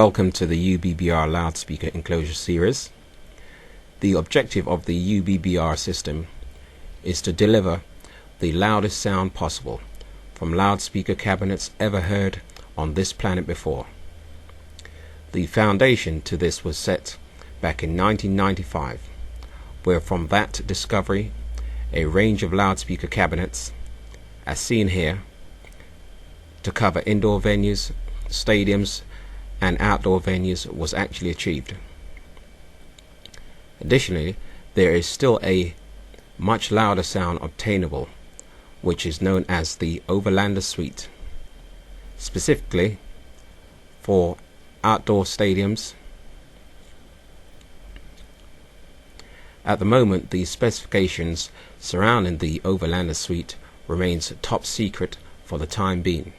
Welcome to the UBBR loudspeaker enclosure series. The objective of the UBBR system is to deliver the loudest sound possible from loudspeaker cabinets ever heard on this planet before. The foundation to this was set back in 1995, where from that discovery a range of loudspeaker cabinets, as seen here, to cover indoor venues, stadiums and outdoor venues was actually achieved. Additionally, there is still a much louder sound obtainable, which is known as the Overlander Suite, specifically for outdoor stadiums. At the moment, the specifications surrounding the Overlander Suite remains top secret for the time being.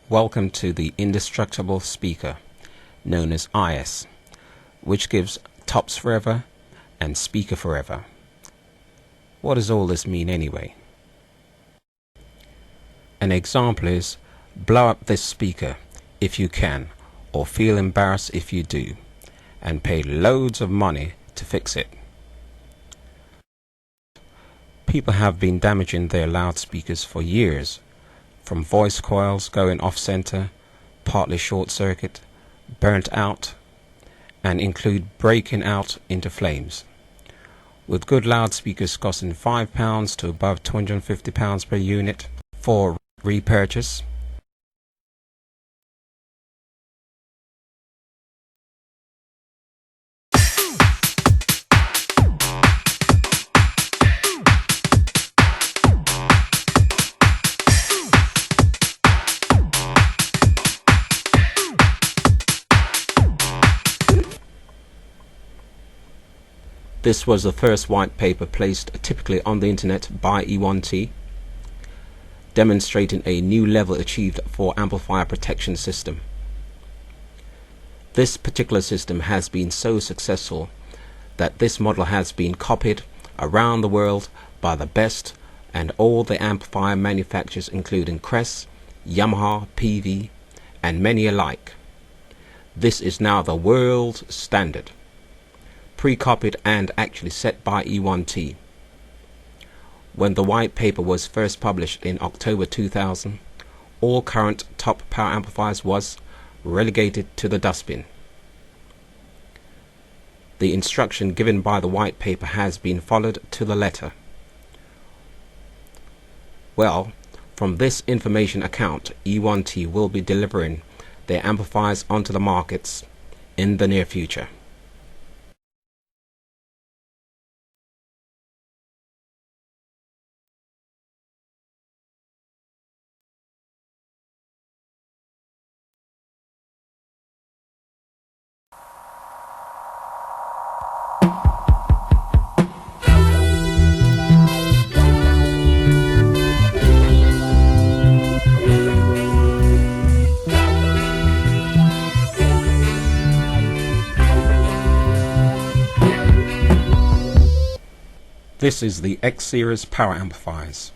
Welcome to the indestructible speaker, known as IS, which gives tops forever and speaker forever. What does all this mean anyway? An example is, blow up this speaker if you can, or feel embarrassed if you do, and pay loads of money to fix it. People have been damaging their loudspeakers for years, from voice coils going off center, partly short circuit, burnt out, and include breaking out into flames. With good loudspeakers costing £5 to above £250 per unit for repurchase, this was the first white paper placed typically on the internet by E1T, demonstrating a new level achieved for amplifier protection system. This particular system has been so successful that this model has been copied around the world by the best and all the amplifier manufacturers, including Crest, Yamaha, PV, and many alike. This is now the world standard, pre-copied and actually set by E1T. When the white paper was first published in October 2000, all current top power amplifiers was relegated to the dustbin. The instruction given by the white paper has been followed to the letter. Well, from this information account, E1T will be delivering their amplifiers onto the markets in the near future. This is the X series power amplifiers,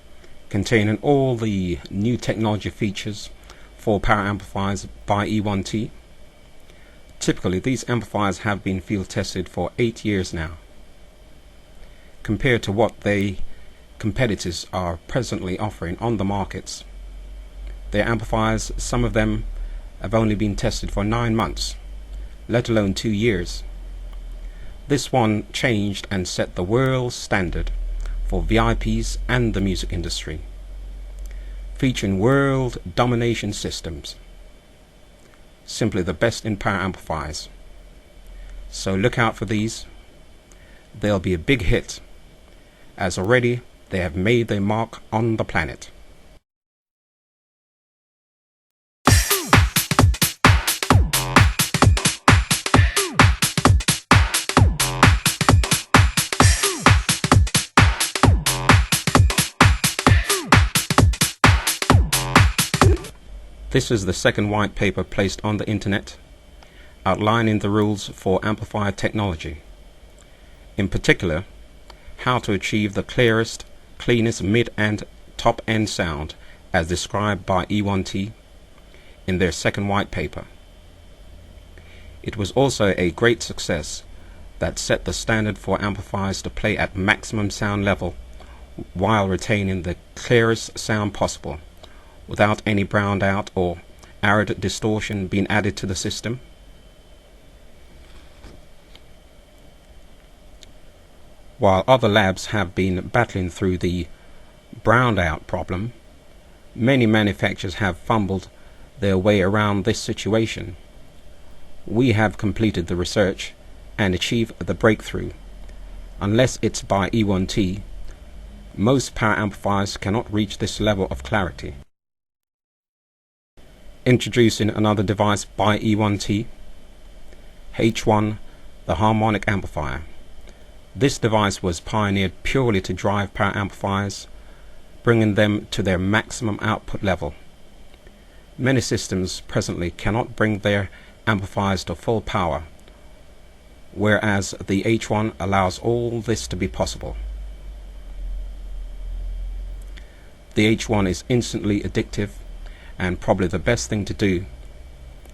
containing all the new technology features for power amplifiers by E1T. Typically, these amplifiers have been field tested for 8 years now. Compared to what the competitors are presently offering on the markets, their amplifiers, some of them have only been tested for 9 months, let alone 2 years. This one changed and set the world standard for VIPs and the music industry, featuring world domination systems. Simply the best in power amplifiers. So look out for these. They'll be a big hit, as already they have made their mark on the planet. This is the second white paper placed on the internet, outlining the rules for amplifier technology. In particular, how to achieve the clearest, cleanest mid and top end sound as described by E1T in their second white paper. It was also a great success that set the standard for amplifiers to play at maximum sound level while retaining the clearest sound possible, without any browned out or arid distortion being added to the system. While other labs have been battling through the browned out problem, many manufacturers have fumbled their way around this situation. We have completed the research and achieved the breakthrough. Unless it's by E1T, most power amplifiers cannot reach this level of clarity. Introducing another device by E1T, H1, the harmonic amplifier. This device was pioneered purely to drive power amplifiers, bringing them to their maximum output level. Many systems presently cannot bring their amplifiers to full power, whereas the H1 allows all this to be possible. The H1 is instantly addictive, and probably the best thing to do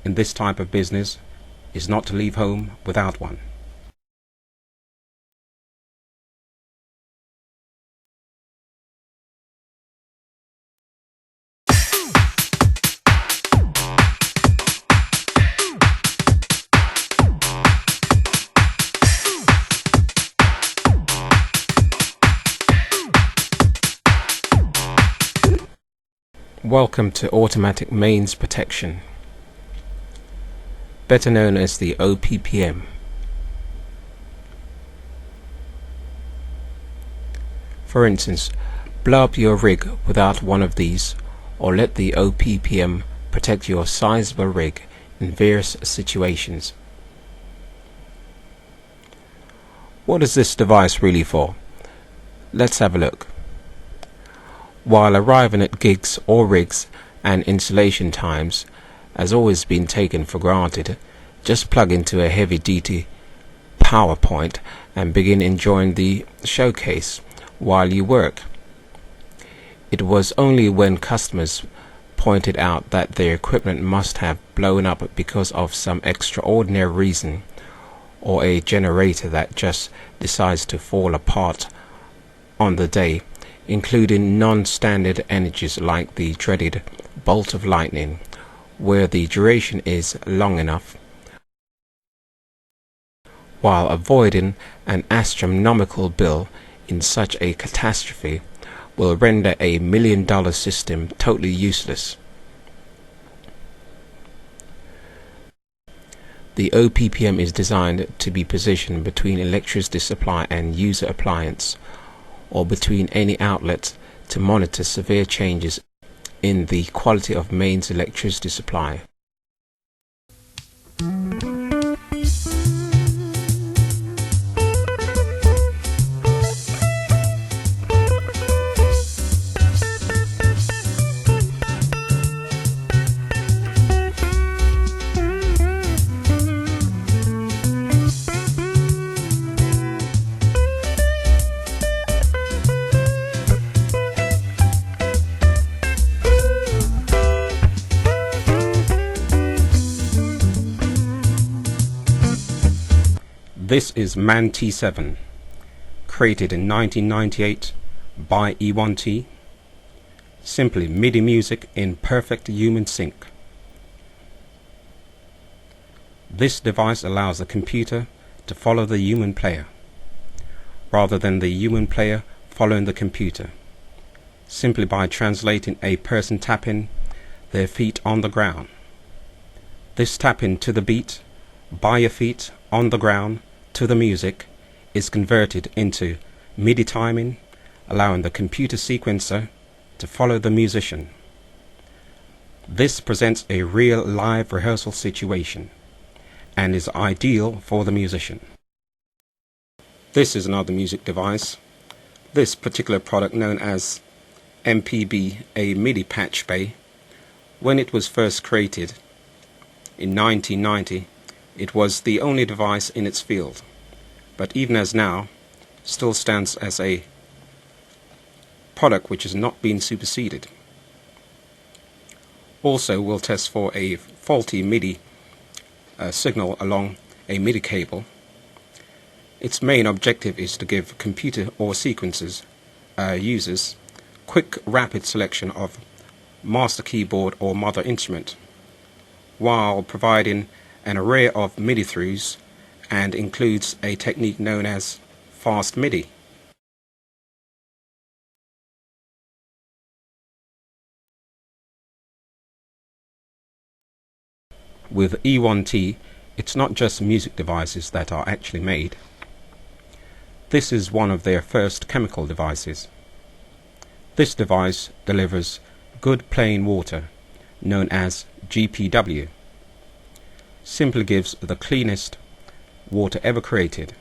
in this type of business is not to leave home without one. Welcome to automatic mains protection, better known as the OPPM. For instance, blow up your rig without one of these, or let the OPPM protect your sizable rig in various situations. What is this device really for? Let's have a look. While arriving at gigs or rigs and installation times has always been taken for granted, just plug into a heavy-duty PowerPoint and begin enjoying the showcase while you work. It was only when customers pointed out that their equipment must have blown up because of some extraordinary reason, or a generator that just decides to fall apart on the day, including non-standard energies like the dreaded bolt of lightning, where the duration is long enough, while avoiding an astronomical bill in such a catastrophe will render a $1 million system totally useless. The OPPM is designed to be positioned between electricity supply and user appliance, or between any outlets, to monitor severe changes in the quality of mains electricity supply. This is MAN T7, created in 1998 by E1T. Simply MIDI music in perfect human sync. This device allows the computer to follow the human player, rather than the human player following the computer, simply by translating a person tapping their feet on the ground. This tapping to the beat by your feet on the ground to the music is converted into MIDI timing, allowing the computer sequencer to follow the musician. This presents a real live rehearsal situation and is ideal for the musician. This is another music device. This particular product, known as MPB, a MIDI patch bay, When it was first created in 1990, it was the only device in its field, but even as now, still stands as a product which has not been superseded. Also, we'll test for a faulty MIDI signal along a MIDI cable. Its main objective is to give computer or sequences users quick, rapid selection of master keyboard or mother instrument, while providing an array of MIDI throughs, and includes a technique known as fast MIDI. With E1T, it's not just music devices that are actually made. This is one of their first chemical devices. This device delivers good plain water, known as GPW. Simply gives the cleanest water ever created.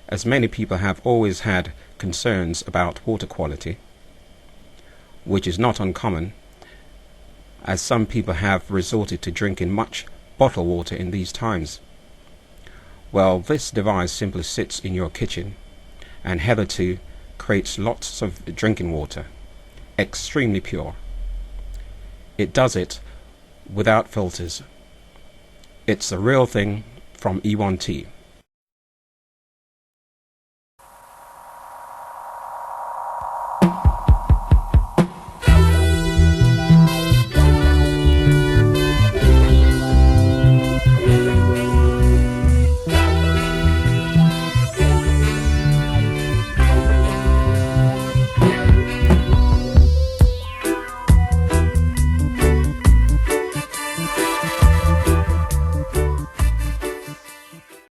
As many people have always had concerns about water quality, which is not uncommon, as some people have resorted to drinking much bottled water in these times. Well, this device simply sits in your kitchen and hitherto creates lots of drinking water, extremely pure. It does it without filters. It's the real thing from E1T.